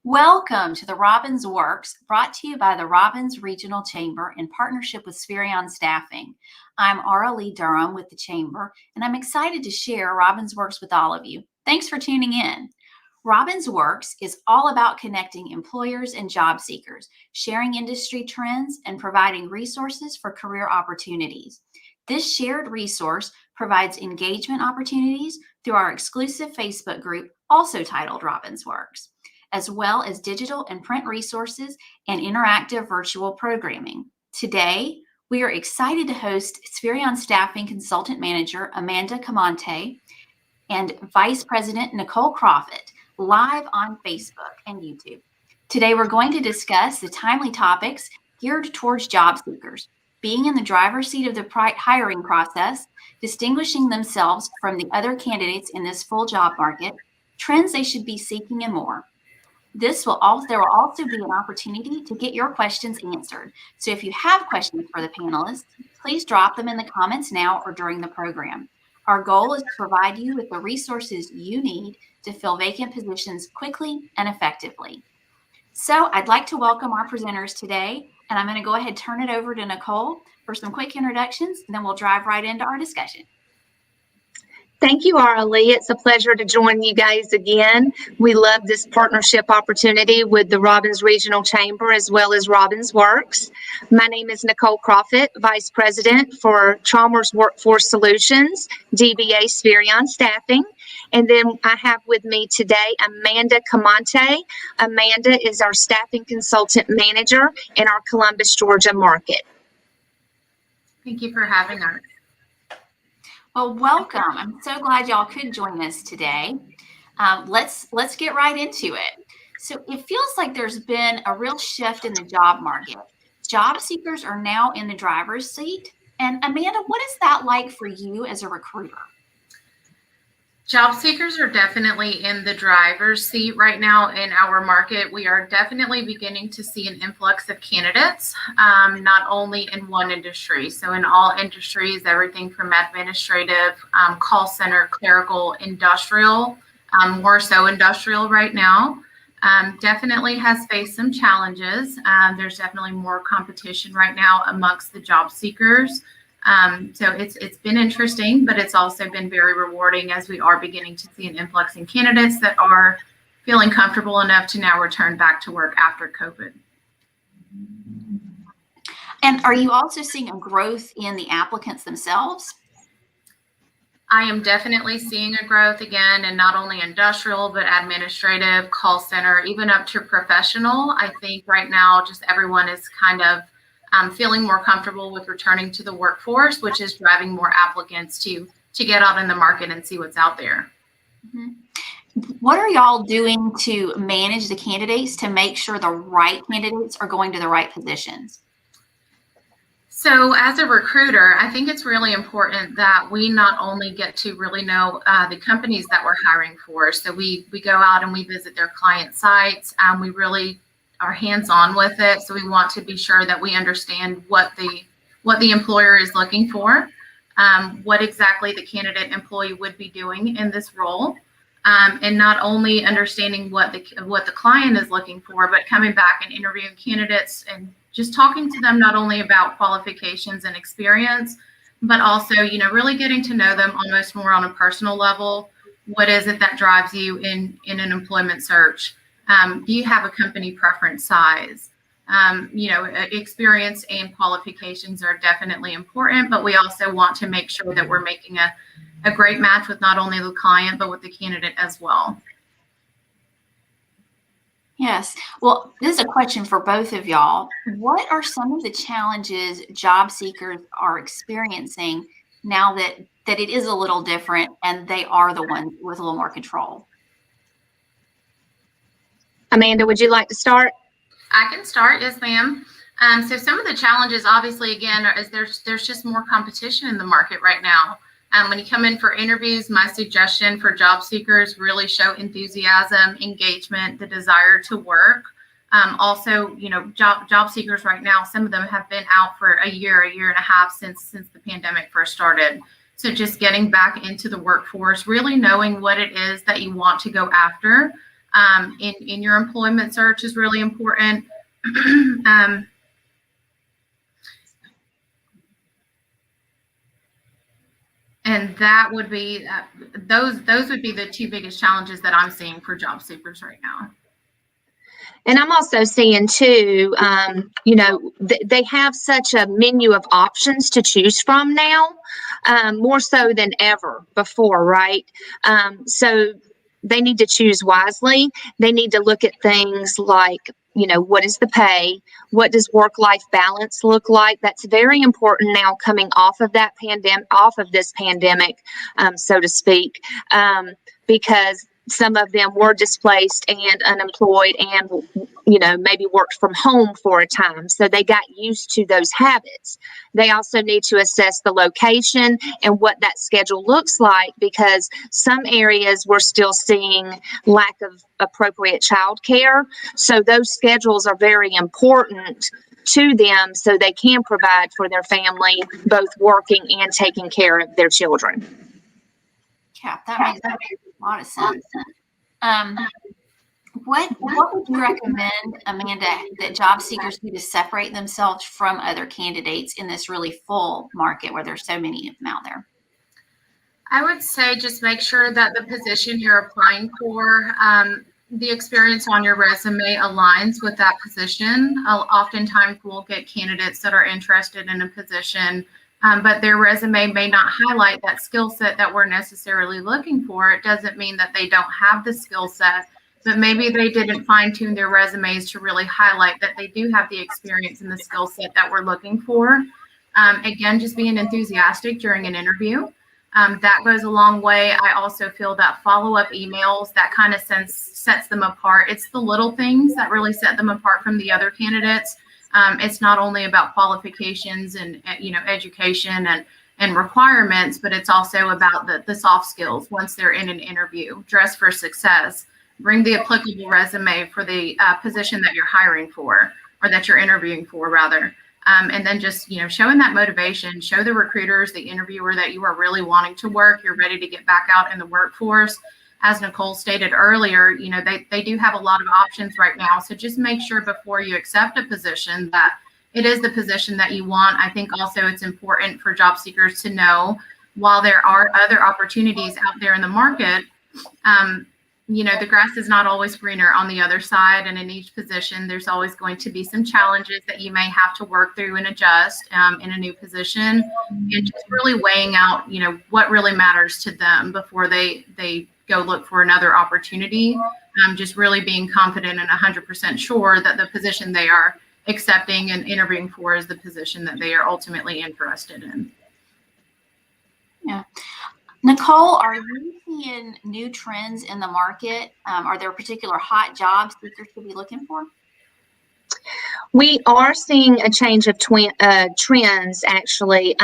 Welcome to the Robbins Works, brought to you by the Robbins Regional Chamber in partnership with Spherion Staffing. I'm Ara Lee Durham with the Chamber, and I'm excited to share Robbins Works with all of you. Thanks for tuning in. Robbins Works is all about connecting employers and job seekers, sharing industry trends, and providing resources for career opportunities. This shared resource provides engagement opportunities through our exclusive Facebook group, also titled Robbins Works, as well as digital and print resources and interactive virtual programming. Today, we are excited to host Spherion Staffing Consultant Manager Amanda Camonte and Vice President Nicole Crawford live on Facebook and YouTube. Today, we're going to discuss the timely topics geared towards job seekers, being in the driver's seat of the hiring process, distinguishing themselves from the other candidates in this full job market, trends they should be seeking, and more. There will also be an opportunity to get your questions answered. So if you have questions for the panelists, please drop them in the comments now or during the program. Our goal is to provide you with the resources you need to fill vacant positions quickly and effectively. So I'd like to welcome our presenters today, and I'm going to go ahead and turn it over to Nicole for some quick introductions, and then we'll drive right into our discussion. Thank you, Ara Lee. It's a pleasure to join you guys again. We love this partnership opportunity with the Robbins Regional Chamber as well as Robbins Works. My name is Nicole Crawford, Vice President for Chalmers Workforce Solutions, DBA Spherion Staffing. And then I have with me today Amanda Camonte. Amanda is our Staffing Consultant Manager in our Columbus, Georgia market. Thank you for having us. Well, welcome. I'm so glad y'all could join us today. Let's get right into it. So it feels like there's been a real shift in the job market. Job seekers are now in the driver's seat. And Amanda, what is that like for you as a recruiter? Job seekers are definitely in the driver's seat right now in our market. We are definitely beginning to see an influx of candidates, not only in one industry. So in all industries, everything from administrative, call center, clerical, industrial, more so industrial right now, definitely has faced some challenges. There's definitely more competition right now amongst the job seekers. So it's been interesting, but it's also been very rewarding as we are beginning to see an influx in candidates that are feeling comfortable enough to now return back to work after COVID. And are you also seeing a growth in the applicants themselves? I am definitely seeing a growth again, and not only industrial, but administrative, call center, even up to professional. I think right now, just everyone is kind of feeling more comfortable with returning to the workforce, which is driving more applicants to get out in the market and see what's out there. Mm-hmm. What are y'all doing to manage the candidates to make sure the right candidates are going to the right positions? So as a recruiter, I think it's really important that we not only get to really know the companies that we're hiring for. So we go out and we visit their client sites. We really are hands-on with it. So we want to be sure that we understand what the employer is looking for, what exactly the candidate employee would be doing in this role, and not only understanding what the client is looking for, but coming back and interviewing candidates and just talking to them not only about qualifications and experience, but also, really getting to know them almost more on a personal level. What is it that drives you in an employment search? Do you have a company preference size? Experience and qualifications are definitely important, but we also want to make sure that we're making a great match with not only the client, but with the candidate as well. Yes. Well, this is a question for both of y'all. What are some of the challenges job seekers are experiencing now that it is a little different and they are the ones with a little more control? Amanda, would you like to start? I can start, yes, ma'am. So some of the challenges, obviously, again, is there's just more competition in the market right now. When you come in for interviews, my suggestion for job seekers, really show enthusiasm, engagement, the desire to work. Also, job seekers right now, some of them have been out for a year and a half since the pandemic first started. So just getting back into the workforce, really knowing what it is that you want to go after, in your employment search is really important. And that would be those would be the two biggest challenges that I'm seeing for job seekers right now. And I'm also seeing too, they have such a menu of options to choose from now, more so than ever before, right? So they need to choose wisely. They need to look at things like, what is the pay? What does work-life balance look like? That's very important now coming off of this pandemic, so to speak, because some of them were displaced and unemployed and, maybe worked from home for a time. So they got used to those habits. They also need to assess the location and what that schedule looks like, because some areas we're still seeing lack of appropriate childcare. So those schedules are very important to them so they can provide for their family, both working and taking care of their children. Yeah, that makes a lot of sense. What would you recommend, Amanda, that job seekers do to separate themselves from other candidates in this really full market where there's so many of them out there? I would say just make sure that the position you're applying for, the experience on your resume aligns with that position. Oftentimes we'll get candidates that are interested in a position, but their resume may not highlight that skill set that we're necessarily looking for. It doesn't mean that they don't have the skill set, but maybe they didn't fine-tune their resumes to really highlight that they do have the experience and the skill set that we're looking for. Again, just being enthusiastic during an interview. That goes a long way. I also feel that follow-up emails, that kind of sets them apart. It's the little things that really set them apart from the other candidates. It's not only about qualifications and education and requirements, but it's also about the soft skills once they're in an interview. Dress for success. Bring the applicable resume for the position that you're hiring for, or that you're interviewing for, rather. And then just, showing that motivation, show the recruiters, the interviewer, that you are really wanting to work. You're ready to get back out in the workforce. As Nicole stated earlier, they do have a lot of options right now. So just make sure before you accept a position that it is the position that you want. I think also it's important for job seekers to know, while there are other opportunities out there in the market, the grass is not always greener on the other side. And in each position, there's always going to be some challenges that you may have to work through and adjust in a new position. And just really weighing out, what really matters to them before they go look for another opportunity. Just really being confident and 100% sure that the position they are accepting and interviewing for is the position that they are ultimately interested in. Yeah. Nicole, are you seeing new trends in the market? Are there particular hot jobs that you should be looking for? We are seeing a change of trends, actually.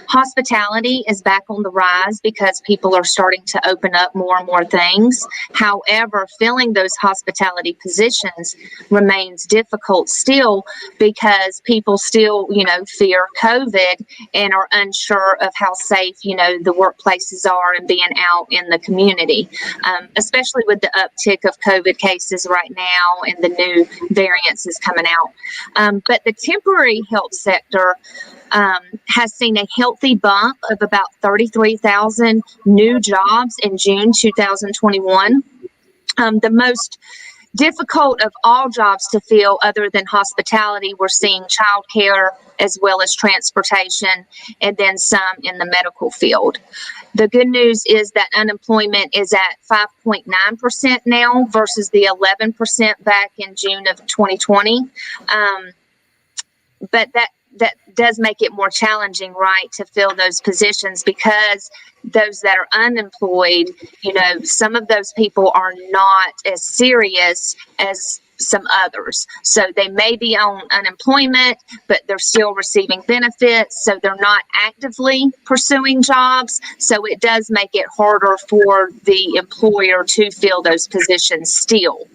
Hospitality is back on the rise because people are starting to open up more and more things. However, filling those hospitality positions remains difficult still, because people still, fear COVID and are unsure of how safe, the workplaces are and being out in the community, especially with the uptick of COVID cases right now and the new variants is coming out. But the temporary health sector has seen a healthy bump of about 33,000 new jobs in June 2021. The most difficult of all jobs to fill, other than hospitality, we're seeing childcare as well as transportation, and then some in the medical field. The good news is that unemployment is at 5.9% now versus the 11% back in June of 2020. But that does make it more challenging, right, to fill those positions, because those that are unemployed, some of those people are not as serious as some others. So they may be on unemployment, but they're still receiving benefits. So they're not actively pursuing jobs. So it does make it harder for the employer to fill those positions still.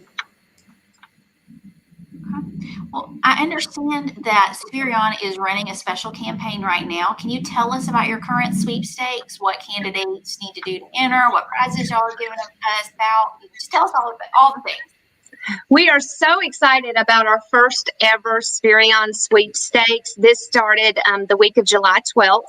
Okay. Well, I understand that Spirion is running a special campaign right now. Can you tell us about your current sweepstakes? What candidates need to do to enter? What prizes y'all are giving us out? Just tell us all the things. We are so excited about our first ever Spirion sweepstakes. This started the week of July 12th,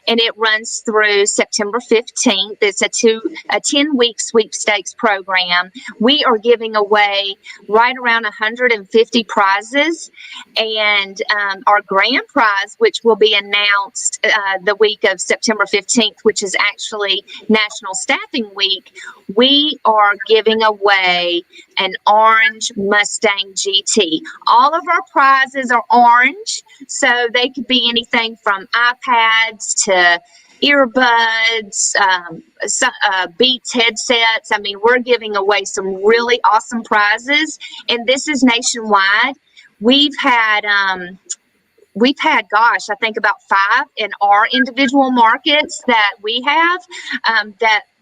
and it runs through September 15th. It's a 10-week sweepstakes program. We are giving away right around 150 prizes, and our grand prize, which will be announced the week of September 15th, which is actually National Staffing Week, we are giving away an orange Mustang GT. All of our prizes are orange, so they could be anything from iPads to earbuds, Beats headsets. I mean, we're giving away some really awesome prizes, and this is nationwide. We've had, gosh, I think about 5 in our individual markets that we have,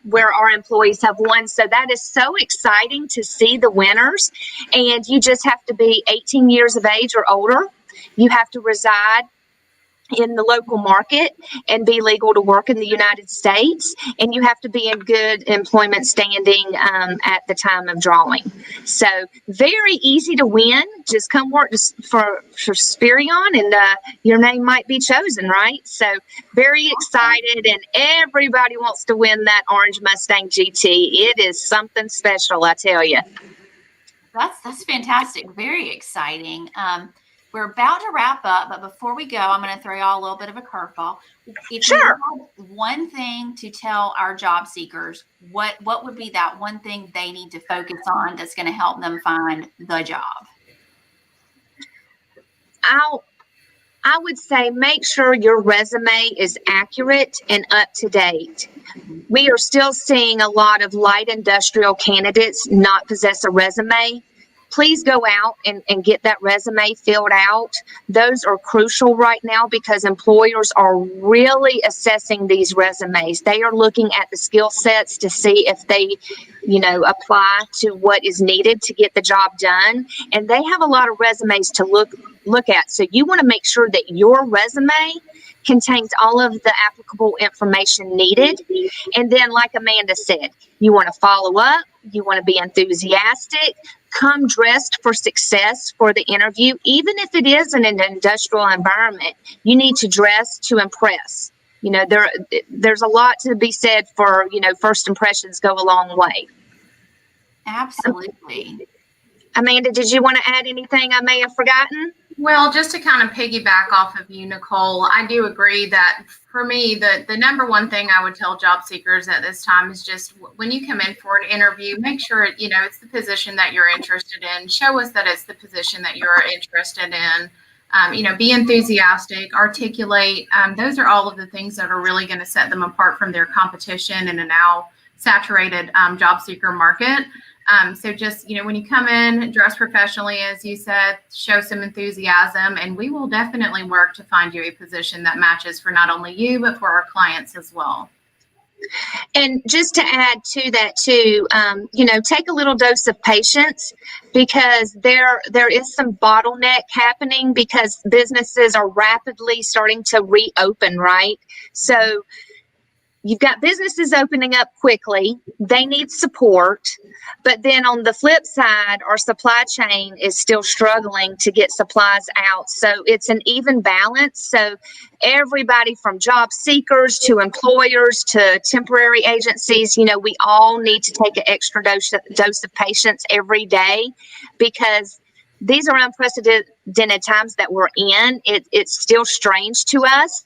where our employees have won. So that is so exciting to see the winners. And you just have to be 18 years of age or older. You have to reside in the local market and be legal to work in the United States. And you have to be in good employment standing at the time of drawing. So very easy to win. Just come work for Spirion and your name might be chosen, right? So very excited, and everybody wants to win that orange Mustang GT. It is something special, I tell you. That's fantastic. Very exciting. We're about to wrap up, but before we go, I'm going to throw y'all a little bit of a curveball. If Sure. you had one thing to tell our job seekers, what would be that one thing they need to focus on that's going to help them find the job? I would say make sure your resume is accurate and up to date. We are still seeing a lot of light industrial candidates not possess a resume. Please go out and get that resume filled out. Those are crucial right now because employers are really assessing these resumes. They are looking at the skill sets to see if they, apply to what is needed to get the job done. And they have a lot of resumes to look at. So you want to make sure that your resume contains all of the applicable information needed. And then, like Amanda said, you want to follow up, you want to be enthusiastic, come dressed for success for the interview. Even if it is in an industrial environment, you need to dress to impress. There's a lot to be said for, first impressions go a long way. Absolutely. Amanda, did you want to add anything I may have forgotten? Well, just to kind of piggyback off of you, Nicole, I do agree that for me, the number one thing I would tell job seekers at this time is just when you come in for an interview, make sure, it's the position that you're interested in. Show us that it's the position that you're interested in. Be enthusiastic, articulate. Those are all of the things that are really going to set them apart from their competition in a now saturated job seeker market. So just, when you come in, dress professionally, as you said, show some enthusiasm, and we will definitely work to find you a position that matches for not only you, but for our clients as well. And just to add to that too, take a little dose of patience because there is some bottleneck happening because businesses are rapidly starting to reopen, right? So you've got businesses opening up quickly. They need support. But then on the flip side, our supply chain is still struggling to get supplies out. So it's an even balance. So everybody from job seekers to employers to temporary agencies, we all need to take an extra dose of patience every day because these are unprecedented times that we're in. It's still strange to us.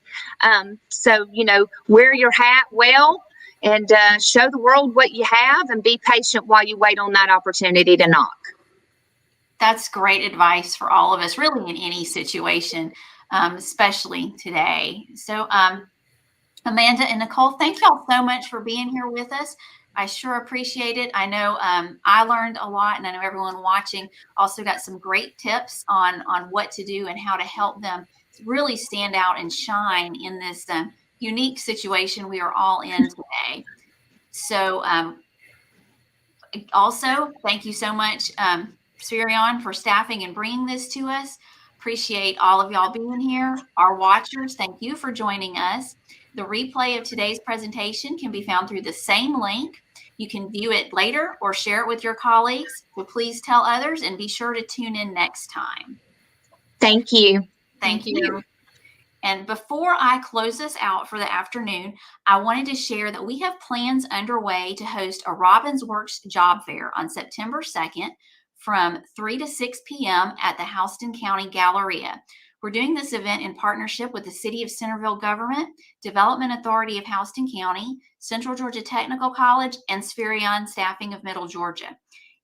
So, wear your hat well and show the world what you have and be patient while you wait on that opportunity to knock. That's great advice for all of us, really in any situation, especially today. So, Amanda and Nicole, thank y'all so much for being here with us. I sure appreciate it. I know I learned a lot, and I know everyone watching also got some great tips on what to do and how to help them really stand out and shine in this unique situation we are all in today. So also, thank you so much Spherion for staffing and bringing this to us. Appreciate all of y'all being here. Our watchers, thank you for joining us. The replay of today's presentation can be found through the same link. You can view it later or share it with your colleagues. So please tell others and be sure to tune in next time. Thank you. Thank you. And before I close this out for the afternoon, I wanted to share that we have plans underway to host a Robbins Works job fair on September 2nd from 3 to 6 p.m. at the Houston County Galleria. We're doing this event in partnership with the City of Centerville Government, Development Authority of Houston County, Central Georgia Technical College, and Spherion Staffing of Middle Georgia.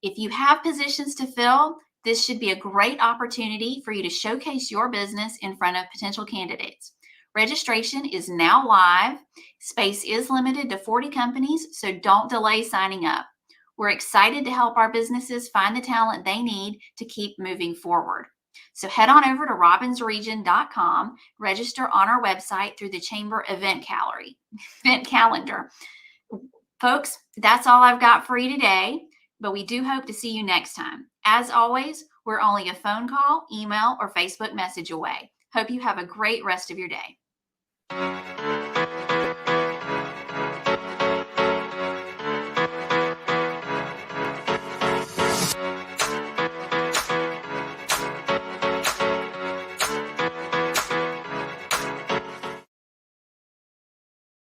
If you have positions to fill, this should be a great opportunity for you to showcase your business in front of potential candidates. Registration is now live. Space is limited to 40 companies, so don't delay signing up. We're excited to help our businesses find the talent they need to keep moving forward. So head on over to robbinsregion.com, register on our website through the Chamber event calendar. Folks, that's all I've got for you today, but we do hope to see you next time. As always, we're only a phone call, email, or Facebook message away. Hope you have a great rest of your day.